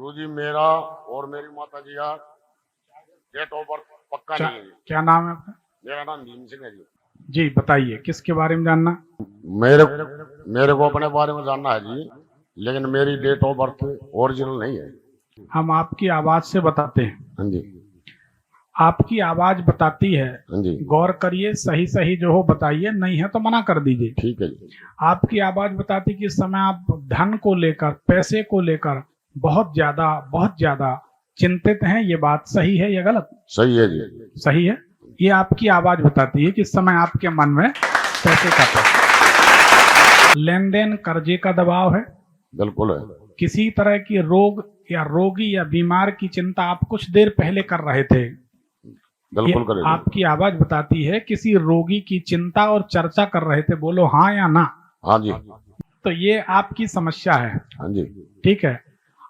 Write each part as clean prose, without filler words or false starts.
गुरुजी मेरा और मेरी माता जी का डेट ऑफ बर्थ पक्का नहीं है जी। क्या नाम है आपका? मेरा नाम भीम सिंह है जी। जी बताइए, किसके बारे में जानना? मेरे मेरे को अपने बारे में जानना है जी, लेकिन मेरी डेट ऑफ बर्थ ओरिजिनल नहीं है। हम आपकी आवाज से बताते हैं। हाँ जी, आपकी आवाज बताती है। हाँ जी, गौर करिए, सही सही जो हो बताइए, नहीं है तो मना कर दीजिए। ठीक है जी। आपकी आवाज बताती कि इस समय आप धन को लेकर, पैसे को लेकर बहुत ज्यादा चिंतित हैं। ये बात सही है या गलत? सही है जी। सही है। ये आपकी आवाज बताती है कि इस समय आपके मन में पैसे का पैसा, लेन देन, कर्जे का दबाव है, बिल्कुल है। किसी तरह की रोग या रोगी या बीमार की चिंता आप कुछ देर पहले कर रहे थे। बिल्कुल ये करेगा। आपकी आवाज बताती है किसी रोगी की चिंता और चर्चा कर रहे थे। बोलो हाँ या ना। हाँ जी, तो ये आपकी समस्या है। हाँ जी, ठीक है।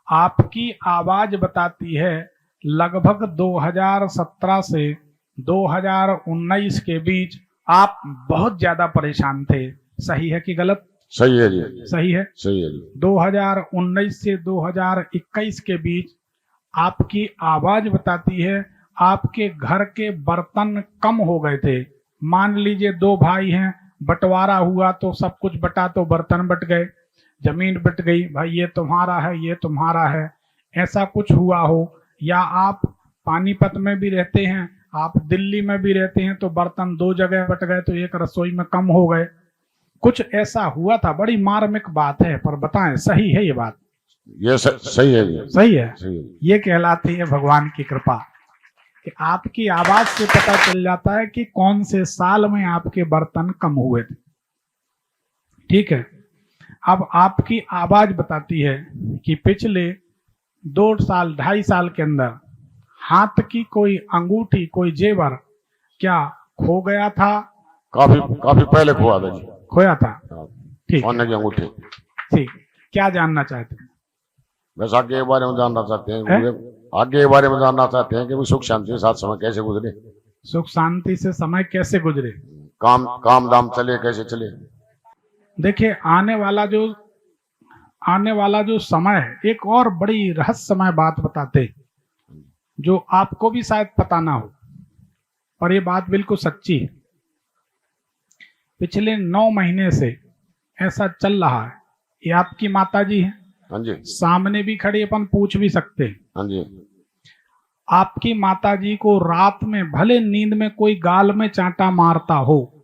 आपकी आवाज बताती है लगभग 2017 से 2019 के बीच आप बहुत ज्यादा परेशान थे। सही है कि गलत? सही है जी। सही है। सही है जी। 2019 से 2021 के बीच आपकी आवाज बताती है आपके घर के बर्तन कम हो गए थे। मान लीजिए 2 भाई हैं, बंटवारा हुआ तो सब कुछ बटा तो बर्तन बट गए, जमीन बट गई, भाई ये तुम्हारा है, ये तुम्हारा है, ऐसा कुछ हुआ हो। या आप पानीपत में भी रहते हैं, आप दिल्ली में भी रहते हैं, तो बर्तन 2 जगह बट गए तो एक रसोई में कम हो गए। कुछ ऐसा हुआ था। बड़ी मार्मिक बात है, पर बताएं सही है ये बात? ये सही है जी। सही है। सही है। ये कहलाती है भगवान की कृपा कि आपकी आवाज से पता चल जाता है कि कौन से साल में आपके बर्तन कम हुए थे। ठीक है। अब आपकी आवाज बताती है कि पिछले 2 साल 2.5 साल के अंदर हाथ की कोई अंगूठी, कोई जेवर क्या खो गया था? काफी काफी पहले खुआ था जी। खोया था। ठीक सोने है। की अंगूठी। ठीक। क्या जानना चाहते हैं? बस आगे के बारे में जानना चाहते हैं। आगे के बारे में जानना चाहते हैं कि वो सुख शांति के साथ समय कैसे गुजरे। सुख शांति से समय कैसे गुजरे? काम दाम चले, कैसे चले। देखिए, आने वाला जो समय है, एक और बड़ी रहस्यमय बात बताते जो आपको भी शायद पता ना हो, पर ये बात बिल्कुल सच्ची है। पिछले 9 महीने से ऐसा चल रहा है। ये आपकी माता जी है, हाँ जी, सामने भी खड़ी, अपन पूछ भी सकते हैं। हाँ जी। आपकी माता जी को रात में भले नींद में कोई गाल में चांटा मारता हो,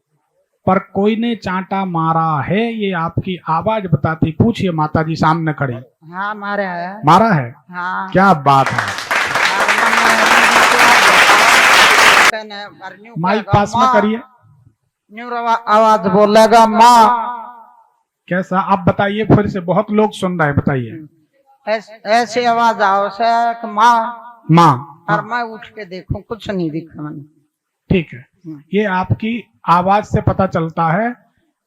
पर कोई ने चांटा मारा है, ये आपकी आवाज बताती। पूछिए, माता जी सामने खड़ी। हाँ मारा है। मारा है? हाँ। क्या बात है। माइक पास में करिए। न्यू आवाज बोलेगा माँ। कैसा? आप बताइए फिर से, बहुत लोग सुन रहे हैं, बताइए। ऐसी आवाज आओ से माँ। माँ। और मैं उठ के देखूं, कुछ नहीं दिखा मैंने। ठीक है। ये आपकी आवाज से पता चलता है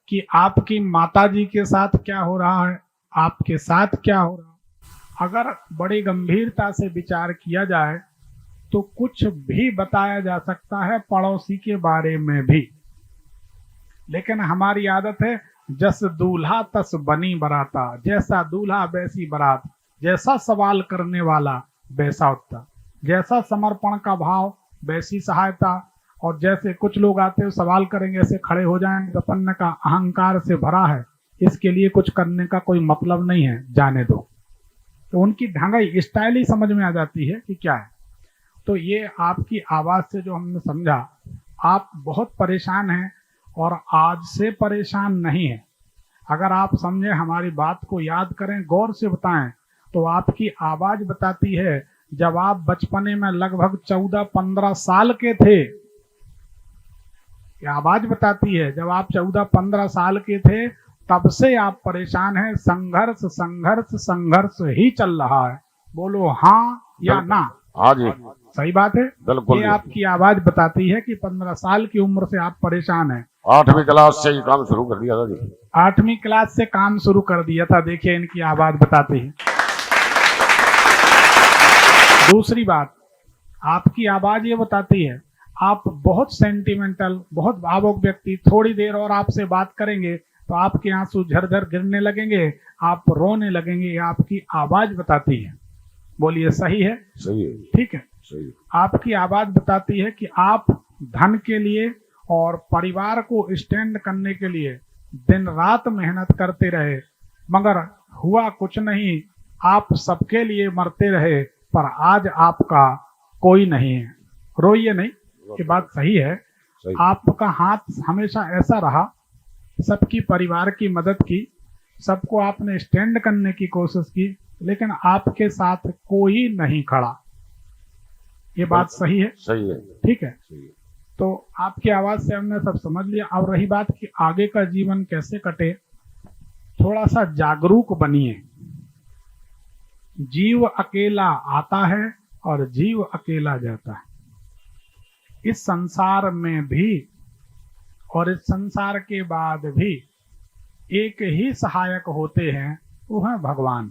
कि आपकी माता जी के साथ क्या हो रहा है, आपके साथ क्या हो रहा है। अगर बड़ी गंभीरता से विचार किया जाए तो कुछ भी बताया जा सकता है पड़ोसी के बारे में भी, लेकिन हमारी आदत है जस दूल्हा तस बनी बराता, जैसा दूल्हा वैसी बारात, जैसा सवाल करने वाला वैसा उत्तर, जैसा समर्पण का भाव वैसी सहायता। और जैसे कुछ लोग आते हैं सवाल करेंगे, ऐसे खड़े हो जाएंगे, अपन का अहंकार से भरा है, इसके लिए कुछ करने का कोई मतलब नहीं है, जाने दो। तो उनकी ढंगाई, स्टाइल ही समझ में आ जाती है कि क्या है। तो ये आपकी आवाज से जो हमने समझा, आप बहुत परेशान हैं और आज से परेशान नहीं है। अगर आप समझे, हमारी बात को याद करें, गौर से बताएं, तो आपकी आवाज बताती है जब आप बचपने में लगभग 14-15 साल के थे, आवाज बताती है जब आप 14-15 साल के थे तब से आप परेशान हैं। संघर्ष संघर्ष संघर्ष ही चल रहा है। बोलो हाँ या ना। हाँ जी, सही बात है। बिल्कुल। ये आपकी आवाज बताती है कि 15 साल की उम्र से आप परेशान हैं। 8वीं क्लास से ही काम शुरू कर दिया था जी। 8वीं क्लास से काम शुरू कर दिया था। देखिए, इनकी आवाज बताती है। दूसरी बात, आपकी आवाज ये बताती है आप बहुत सेंटिमेंटल, बहुत भावुक व्यक्ति। थोड़ी देर और आपसे बात करेंगे तो आपके आंसू झरझर गिरने लगेंगे, आप रोने लगेंगे। ये आपकी आवाज बताती है। बोलिए सही है? सही है, ठीक है। सही है। आपकी आवाज बताती है कि आप धन के लिए और परिवार को स्टैंड करने के लिए दिन रात मेहनत करते रहे, मगर हुआ कुछ नहीं। आप सबके लिए मरते रहे, पर आज आपका कोई नहीं है। रोइए नहीं, ये बात सही है। सही। आपका हाथ हमेशा ऐसा रहा, सबकी परिवार की मदद की, सबको आपने स्टैंड करने की कोशिश की, लेकिन आपके साथ कोई नहीं खड़ा। ये बात सही है? सही है, ठीक है। सही है। तो आपकी आवाज से हमने सब समझ लिया। अब रही बात कि आगे का जीवन कैसे कटे, थोड़ा सा जागरूक बनिए। जीव अकेला आता है और जीव अकेला जाता है। इस संसार में भी और इस संसार के बाद भी एक ही सहायक होते हैं, वो है भगवान।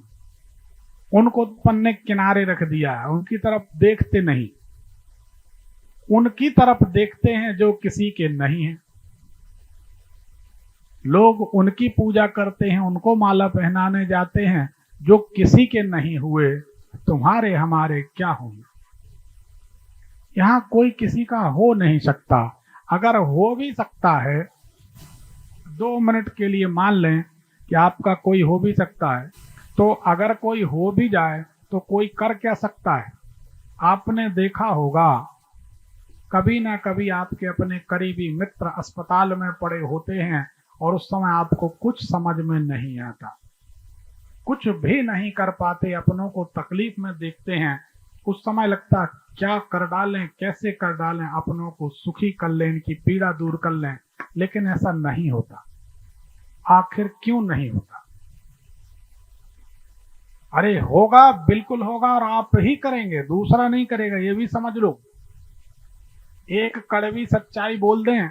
उनको अपन ने किनारे रख दिया है, उनकी तरफ देखते नहीं। उनकी तरफ देखते हैं जो किसी के नहीं है। लोग उनकी पूजा करते हैं, उनको माला पहनाने जाते हैं जो किसी के नहीं हुए। तुम्हारे हमारे क्या होंगे? यहां कोई किसी का हो नहीं सकता। अगर हो भी सकता है, 2 मिनट के लिए मान लें कि आपका कोई हो भी सकता है, तो अगर कोई हो भी जाए तो कोई कर क्या सकता है? आपने देखा होगा कभी ना कभी आपके अपने करीबी मित्र अस्पताल में पड़े होते हैं और उस समय आपको कुछ समझ में नहीं आता, कुछ भी नहीं कर पाते, अपनों को तकलीफ में देखते हैं। उस समय लगता क्या कर डालें, कैसे कर डालें, अपनों को सुखी कर लें, इनकी पीड़ा दूर कर लें, लेकिन ऐसा नहीं होता। आखिर क्यों नहीं होता? अरे होगा, बिल्कुल होगा, और आप ही करेंगे, दूसरा नहीं करेगा, ये भी समझ लो। एक कड़वी सच्चाई बोल दें,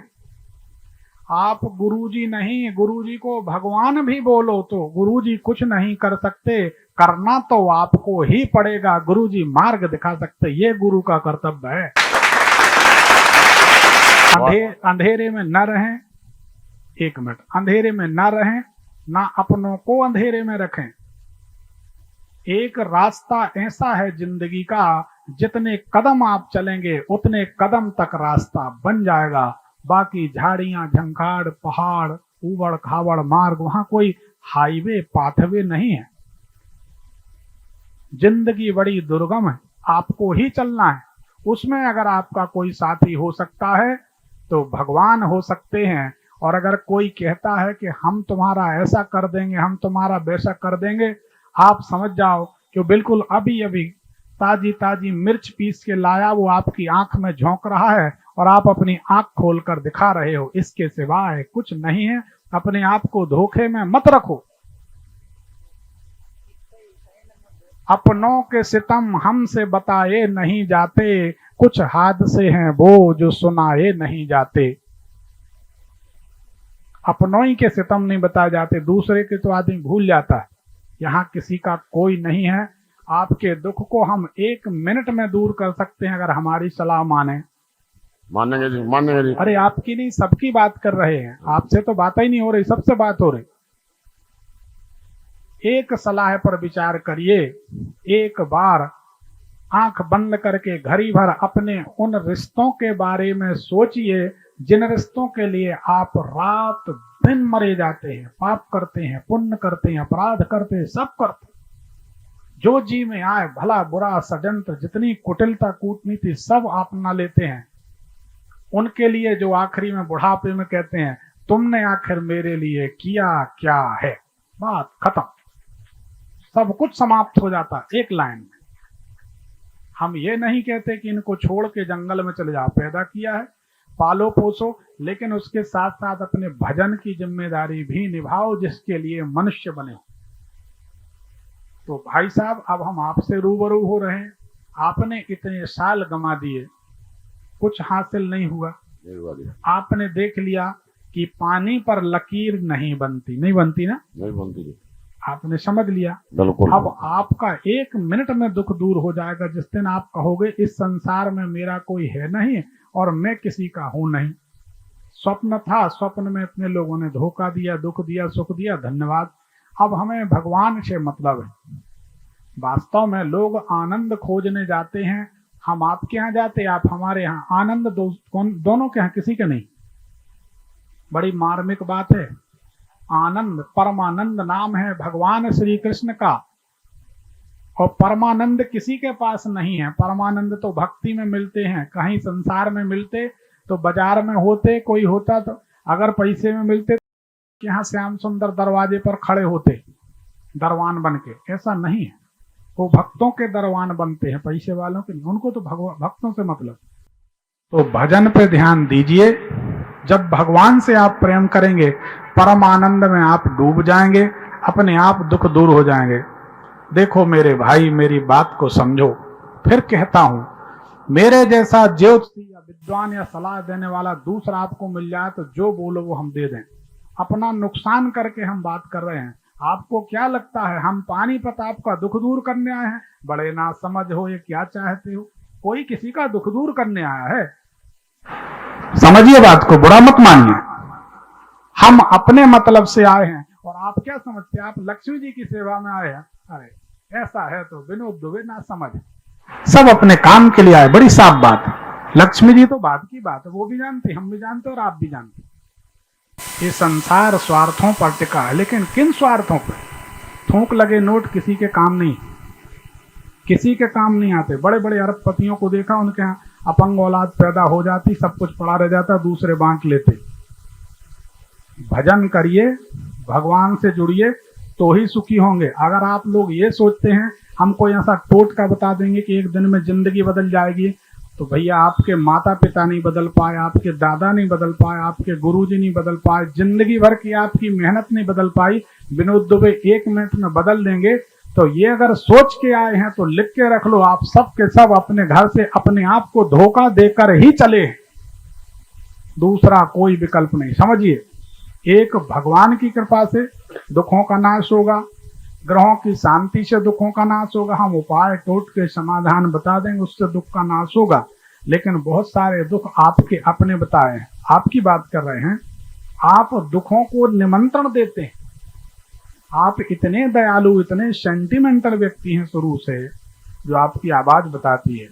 आप गुरुजी नहीं, गुरुजी को भगवान भी बोलो तो गुरुजी कुछ नहीं कर सकते, करना तो आपको ही पड़ेगा। गुरुजी मार्ग दिखा सकते, ये गुरु का कर्तव्य है। अंधेरे में न रहें, 1 मिनट, अंधेरे में न रहें, ना अपनों को अंधेरे में रखें। एक रास्ता ऐसा है जिंदगी का, जितने कदम आप चलेंगे उतने कदम तक रास्ता बन जाएगा। बाकी झाड़ियां, झंखाड़, पहाड़, ऊबड़ खाबड़ मार्ग, वहां कोई हाईवे पाथवे नहीं है। जिंदगी बड़ी दुर्गम है, आपको ही चलना है। उसमें अगर आपका कोई साथी हो सकता है तो भगवान हो सकते हैं, और अगर कोई कहता है कि हम तुम्हारा ऐसा कर देंगे, हम तुम्हारा वैसा कर देंगे, आप समझ जाओ कि बिल्कुल अभी अभी ताजी ताजी मिर्च पीस के लाया वो आपकी आंख में झोंक रहा है और आप अपनी आंख खोलकर दिखा रहे हो। इसके सिवाय कुछ नहीं है। अपने आप को धोखे में मत रखो। अपनों के सितम हमसे बताए नहीं जाते, कुछ हादसे हैं वो जो सुनाए नहीं जाते। अपनों ही के सितम नहीं बताए जाते, दूसरे के तो आदमी भूल जाता है। यहाँ किसी का कोई नहीं है। आपके दुख को हम 1 मिनट में दूर कर सकते हैं अगर हमारी सलाह माने। मानेंगे जी, मानेंगे जी। अरे आपकी नहीं, सबकी बात कर रहे हैं, आपसे तो बात ही नहीं हो रही, सबसे बात हो रही। एक सलाह पर विचार करिए, एक बार आंख बंद करके घड़ी भर अपने उन रिश्तों के बारे में सोचिए जिन रिश्तों के लिए आप रात दिन मरे जाते हैं, पाप करते हैं, पुण्य करते हैं, अपराध करते हैं, सब करते हैं। जो जी में आए भला बुरा षड्यंत्र, जितनी कुटिलता कूटनीति सब अपना लेते हैं। उनके लिए जो आखिरी में बुढ़ापे में कहते हैं तुमने आखिर मेरे लिए किया क्या है, बात खत्म, सब कुछ समाप्त हो जाता एक लाइन में। हम ये नहीं कहते कि इनको छोड़ के जंगल में चले जाओ, पैदा किया है, पालो पोसो, लेकिन उसके साथ साथ अपने भजन की जिम्मेदारी भी निभाओ जिसके लिए मनुष्य बने हो। तो भाई साहब, अब हम आपसे रूबरू हो रहे हैं। आपने इतने साल गंवा दिए, कुछ हासिल नहीं हुआ। आपने देख लिया कि पानी पर लकीर नहीं बनती, नहीं बनती ना, नहीं बनती। आपने समझ लिया। बिल्कुल। अब आपका 1 मिनट में दुख दूर हो जाएगा जिस दिन आप कहोगे इस संसार में मेरा कोई है नहीं और मैं किसी का हूं नहीं। स्वप्न था, स्वप्न में इतने लोगों ने धोखा दिया, दुख दिया, सुख दिया, धन्यवाद। अब हमें भगवान से मतलब है। वास्तव में लोग आनंद खोजने जाते हैं, हम आपके यहाँ जाते, आप हमारे यहाँ, आनंद दोनों के यहाँ, किसी के नहीं। बड़ी मार्मिक बात है। आनंद परमानंद नाम है भगवान श्री कृष्ण का, और परमानंद किसी के पास नहीं है। परमानंद तो भक्ति में मिलते हैं, कहीं संसार में मिलते तो बाजार में होते, कोई होता तो अगर पैसे में मिलते तो यहाँ श्याम सुंदर दरवाजे पर खड़े होते दरवान बन के। ऐसा नहीं है, वो भक्तों के दरवान बनते हैं, पैसे वालों के नहीं। उनको तो भक्तों से मतलब। तो भजन पे ध्यान दीजिए। जब भगवान से आप प्रेम करेंगे, परम आनंद में आप डूब जाएंगे, अपने आप दुख दूर हो जाएंगे। देखो मेरे भाई, मेरी बात को समझो। फिर कहता हूं, मेरे जैसा ज्योतिषी या विद्वान या सलाह देने वाला दूसरा आपको मिल जाए तो जो बोलो वो हम दे दें। अपना नुकसान करके हम बात कर रहे हैं। आपको क्या लगता है हम पानीपत आपका दुख दूर करने आए हैं? बड़े ना समझ हो, ये क्या चाहते हो? कोई किसी का दुख दूर करने आया है? समझिए बात को, बुरा मत मानिए। हम अपने मतलब से आए हैं। और आप क्या समझते हैं? आप लक्ष्मी जी की सेवा में आए हैं? अरे ऐसा है तो विनोद दुबे ना समझ, सब अपने काम के लिए आए। बड़ी साफ बात है। लक्ष्मी जी तो बात की बात है, वो भी जानते, हम भी जानते और आप भी जानते। ये संसार स्वार्थों पर टिका है, लेकिन किन स्वार्थों पर? थूक लगे नोट किसी के काम नहीं, किसी के काम नहीं आते। बड़े बड़े अरबपतियों को देखा, उनके यहाँ अपंग औलाद पैदा हो जाती, सब कुछ पड़ा रह जाता, दूसरे बांट लेते। भजन करिए, भगवान से जुड़िए तो ही सुखी होंगे। अगर आप लोग ये सोचते हैं हमको ऐसा टोटका बता देंगे कि एक दिन में जिंदगी बदल जाएगी, तो भैया आपके माता पिता नहीं बदल पाए, आपके दादा नहीं बदल पाए, आपके गुरुजी नहीं बदल पाए, जिंदगी भर की आपकी मेहनत नहीं बदल पाई। विनोद दुबे 1 मिनट में बदल देंगे। तो ये अगर सोच के आए हैं तो लिख के रख लो, आप सब के सब अपने घर से अपने आप को धोखा देकर ही चले। दूसरा कोई विकल्प नहीं। समझिए, एक भगवान की कृपा से दुखों का नाश होगा, ग्रहों की शांति से दुखों का नाश होगा। हम उपाय टोट के समाधान बता देंगे, उससे दुख का नाश होगा। लेकिन बहुत सारे दुख आपके अपने बताए हैं, आपकी बात कर रहे हैं। आप दुखों को निमंत्रण देते हैं। आप इतने दयालु, इतने सेंटिमेंटल व्यक्ति हैं शुरू से, जो आपकी आवाज बताती है।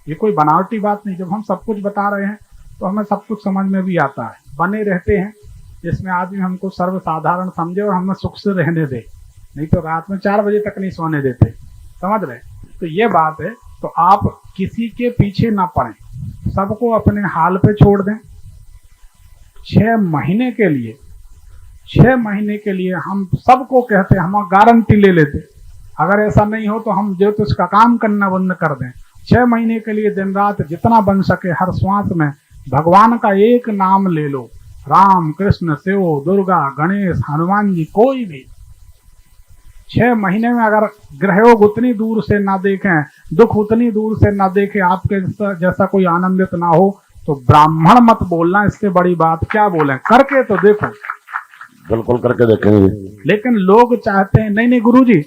ये कोई बनावटी बात नहीं। जब हम सब कुछ बता रहे हैं तो हमें सब कुछ समझ में भी आता है। बने रहते हैं जिसमें आदमी हमको सर्वसाधारण समझे और हमें सुख से रहने दे, नहीं तो रात में 4 बजे तक नहीं सोने देते। समझ रहे? तो ये बात है। तो आप किसी के पीछे ना पड़ें, सबको अपने हाल पे छोड़ दें। 6 महीने के लिए, 6 महीने के लिए हम सबको कहते, हम गारंटी ले लेते। अगर ऐसा नहीं हो तो हम ज्योतिष का काम करना बंद कर दें। 6 महीने के लिए दिन रात जितना बन सके हर श्वास में भगवान का एक नाम ले लो। राम, कृष्ण, शिव, दुर्गा, गणेश, हनुमान जी, कोई भी। 6 महीने में अगर ग्रहयोग उतनी दूर से ना देखें, दुख उतनी दूर से ना देखे, आपके जैसा कोई आनंदित ना हो, तो ब्राह्मण मत बोलना। इससे बड़ी बात क्या बोले? करके तो देखो। बिल्कुल करके देखेंगे। लेकिन लोग चाहते हैं नहीं नहीं गुरुजी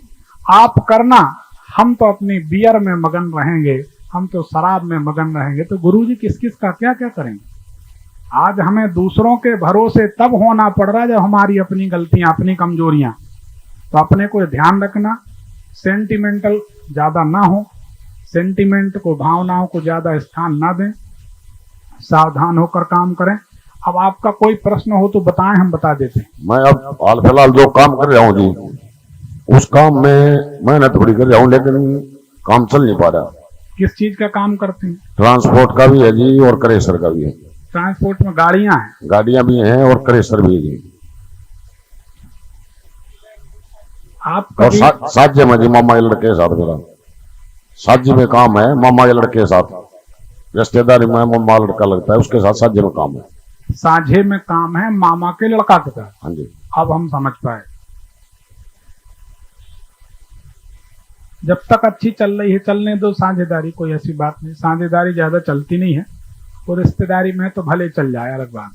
आप करना, हम तो अपनी बियर में मगन रहेंगे, हम तो शराब में मगन रहेंगे। तो गुरुजी किस किस का क्या क्या करेंगे? आज हमें दूसरों के भरोसे तब होना पड़ रहा है जब हमारी अपनी गलतियां, अपनी कमजोरियां। तो अपने को ध्यान रखना, सेंटिमेंटल ज्यादा ना हो, सेंटिमेंट को, भावनाओं को ज्यादा स्थान ना दें, सावधान होकर काम करें। अब आपका कोई प्रश्न हो तो बताएं, हम बता देते हैं। मैं अब हाल फिलहाल जो काम कर रहा हूँ जी, उस काम में मेहनत थोड़ी कर रहा हूँ, लेकिन काम चल नहीं पा रहा। किस चीज का काम करते हैं? ट्रांसपोर्ट का भी है जी और क्रेशर का भी है। ट्रांसपोर्ट में गाड़ियां हैं? गाड़ियां भी हैं और क्रेशर भी है जी। आप और कभी साज्य में जी मामा के लड़के के साथ मेरा साज्य में काम है। मामा के लड़के के साथ रिश्तेदारी में मामा लड़का लगता है, उसके साथ साज्य में काम है। साझे में काम है मामा के लड़का के साथ। हाँ जी। अब हम समझ पाए। जब तक अच्छी चल रही है चलने दो साझेदारी, कोई ऐसी बात नहीं। साझेदारी ज्यादा चलती नहीं है, और रिश्तेदारी में तो भले चल जाए, अलग बात।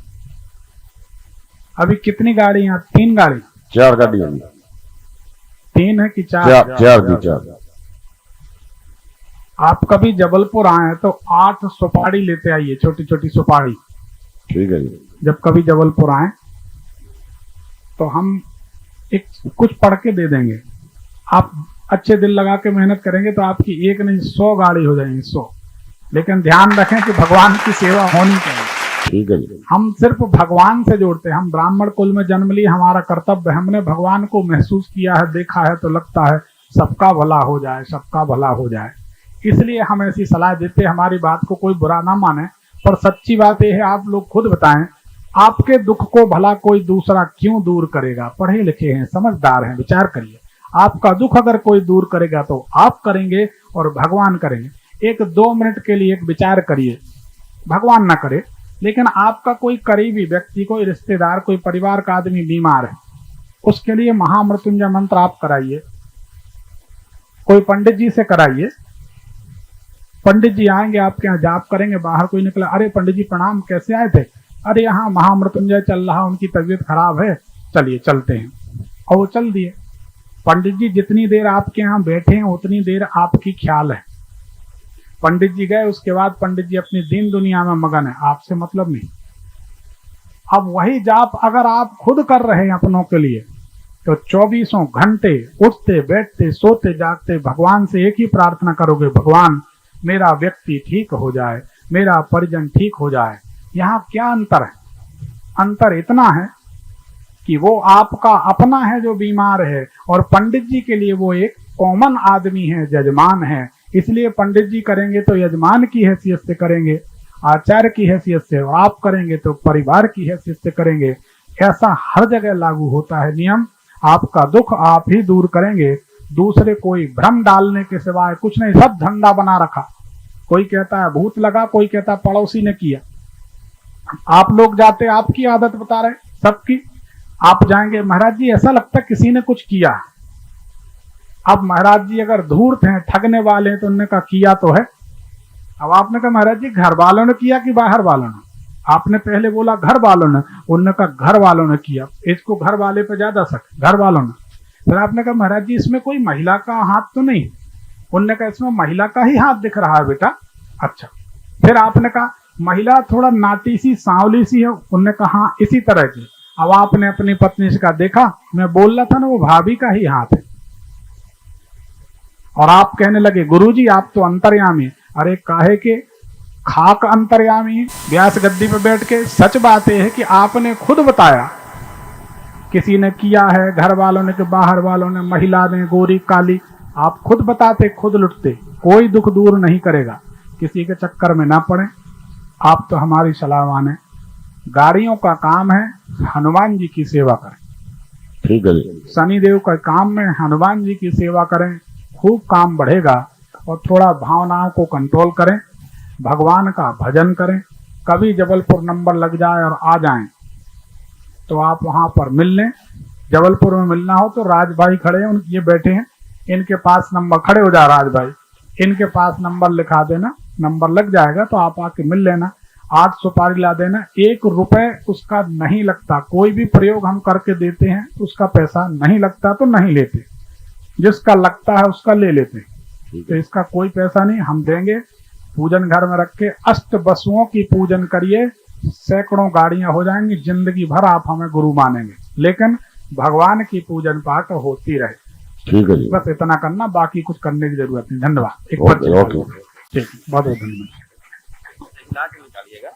अभी कितनी गाड़ी हैं? 3 गाड़ी? 4 गाड़ियां। 3 है कि 4? 4। आप कभी जबलपुर आए तो 8 सुपारी लेते आइए, छोटी छोटी सुपारी। ठीक है जी। जब कभी जबलपुर आए तो हम एक कुछ पढ़ के दे देंगे। आप अच्छे दिल लगा के मेहनत करेंगे तो आपकी एक नहीं 100 गाड़ी हो जाएंगी, 100। लेकिन ध्यान रखें कि भगवान की सेवा होनी चाहिए। ठीक है जी। हम सिर्फ भगवान से जोड़ते हैं। हम ब्राह्मण कुल में जन्म लिए, हमारा कर्तव्य, हमने भगवान को महसूस किया है, देखा है, तो लगता है सबका भला हो जाए, सबका भला हो जाए। इसलिए हम ऐसी सलाह देते हैं। हमारी बात को कोई बुरा ना माने, पर सच्ची बात यह है, आप लोग खुद बताएं, आपके दुख को भला कोई दूसरा क्यों दूर करेगा? पढ़े लिखे हैं, समझदार हैं, विचार करिए। आपका दुख अगर कोई दूर करेगा तो आप करेंगे और भगवान करेंगे। एक 2 मिनट के लिए एक विचार करिए, भगवान ना करे लेकिन आपका कोई करीबी व्यक्ति, कोई रिश्तेदार, कोई परिवार का आदमी बीमार है, उसके लिए महामृत्युंजय मंत्र आप कराइए, कोई पंडित जी से कराइए। पंडित जी आएंगे आपके यहाँ, जाप करेंगे, बाहर कोई निकला, अरे पंडित जी प्रणाम, कैसे आए थे? अरे यहाँ महामृत्युंजय चल रहा, उनकी तबीयत खराब है, चलिए चलते हैं। और वो चल दिए। पंडित जी जितनी देर आपके यहाँ बैठे हैं उतनी देर आपकी ख्याल है। पंडित जी गए, उसके बाद पंडित जी अपनी दीन दुनिया में मगन है, आपसे मतलब नहीं। अब वही जाप अगर आप खुद कर रहे हैं अपनों के लिए, तो 24 घंटे उठते बैठते सोते जागते भगवान से एक ही प्रार्थना करोगे, भगवान मेरा व्यक्ति ठीक हो जाए, मेरा परिजन ठीक हो जाए। यहाँ क्या अंतर है? अंतर इतना है कि वो आपका अपना है जो बीमार है, और पंडित जी के लिए वो एक कॉमन आदमी है, जजमान है। इसलिए पंडित जी करेंगे तो यजमान की हैसियत से करेंगे, आचार्य की हैसियत से, और आप करेंगे तो परिवार की हैसियत से करेंगे। ऐसा हर जगह लागू होता है नियम। आपका दुख आप ही दूर करेंगे, दूसरे कोई भ्रम डालने के सिवाय कुछ नहीं। सब धंधा बना रखा, कोई कहता है भूत लगा, कोई कहता है पड़ोसी ने किया। आप लोग जाते, आपकी आदत बता रहे सबकी, आप जाएंगे, महाराज जी ऐसा लगता है किसी ने कुछ किया। अब महाराज जी अगर धूर्त हैं, ठगने वाले हैं, तो उन्होंने कहा किया तो है। अब आपने कहा महाराज जी घर वालों ने किया कि बाहर वालों ने? आपने पहले बोला घर वालों ने, उन्होंने कहा घर वालों ने किया। इसको घर वाले पे ज्यादा शक, घर वालों ने। फिर आपने कहा महाराज जी इसमें कोई महिला का हाथ तो नहीं? उन्होंने कहा इसमें महिला का ही हाथ दिख रहा है बेटा। अच्छा। फिर आपने कहा महिला थोड़ा नाटी सी, सांवली सी है? उन्होंने कहा हाँ इसी तरह की। अब आपने अपनी पत्नी से कहा देखा मैं बोल रहा था ना, वो भाभी का ही हाथ है। और आप कहने लगे गुरुजी आप तो अंतर्यामी। अरे काहे के खाक अंतर्यामी व्यास गद्दी पे बैठ के? सच बात यह है कि आपने खुद बताया किसी ने किया है, घर वालों ने कि बाहर वालों ने, महिला ने, गोरी काली, आप खुद बताते, खुद लुटते। कोई दुख दूर नहीं करेगा, किसी के चक्कर में ना पड़े। आप तो हमारी सलाह माने। गाड़ियों का काम है, हनुमान जी की सेवा करें। ठीक है जी। शनिदेव का काम में हनुमान जी की सेवा करें, खूब काम बढ़ेगा। और थोड़ा भावनाओं को कंट्रोल करें, भगवान का भजन करें। कभी जबलपुर नंबर लग जाए और आ जाएं तो आप वहां पर मिल लें। जबलपुर में मिलना हो तो राज भाई खड़े हैं, ये बैठे हैं, इनके पास नंबर, खड़े हो जा राज भाई, इनके पास नंबर लिखा देना, नंबर लग जाएगा तो आप आके मिल लेना। 8 सुपारी ला देना, 1 रुपए उसका नहीं लगता। कोई भी प्रयोग हम करके देते हैं उसका पैसा नहीं लगता तो नहीं लेते, जिसका लगता है उसका ले लेते हैं। तो इसका कोई पैसा नहीं, हम देंगे। पूजन घर में रख के अष्ट वसुओं की पूजन करिए, सैकड़ों गाड़ियां हो जाएंगी, जिंदगी भर आप हमें गुरु मानेंगे। लेकिन भगवान की पूजन पाठ होती रहे। ठीक है जी। बस इतना करना, बाकी कुछ करने की जरूरत नहीं। धन्यवाद। एक ओके ओके। ठीक, बहुत बहुत धन्यवाद। ला के निकालिएगा।